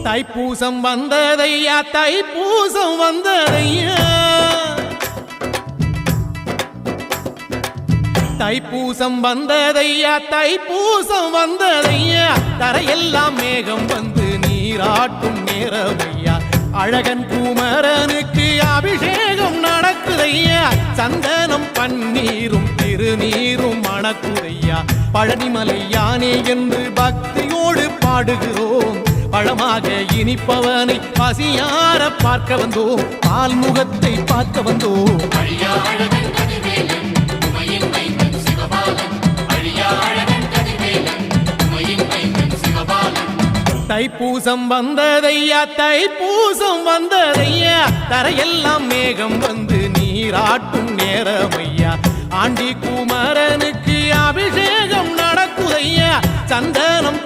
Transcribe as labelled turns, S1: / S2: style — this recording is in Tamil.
S1: தைப்பூசம் வந்ததையா தைப்பூசம் வந்ததையா தைப்பூசம் வந்ததையா தைப்பூசம் வந்ததையா தரையெல்லாம் மேகம் வந்து நீராட்டும் நேரமையா அழகன் குமரனுக்கு அபிஷேகம் நடக்குதையா சந்தனம் பன்னீரும் திருநீரும் மணக்குதையா பழனிமலை யானே என்று பக்தியோடு பாடுகிறோம் பழமாக இனிப்பவனை பசியார பார்க்க வந்தோம் பால்முகத்தை பார்க்க வந்தோம் தைப்பூசம் வந்ததையா தைப்பூசம் வந்ததையா தரையெல்லாம் மேகம் வந்து நீராட்டும் நேரமையா ஆண்டி குமரனுக்கு அபிஷேகம் நடக்குதையா சந்தனம்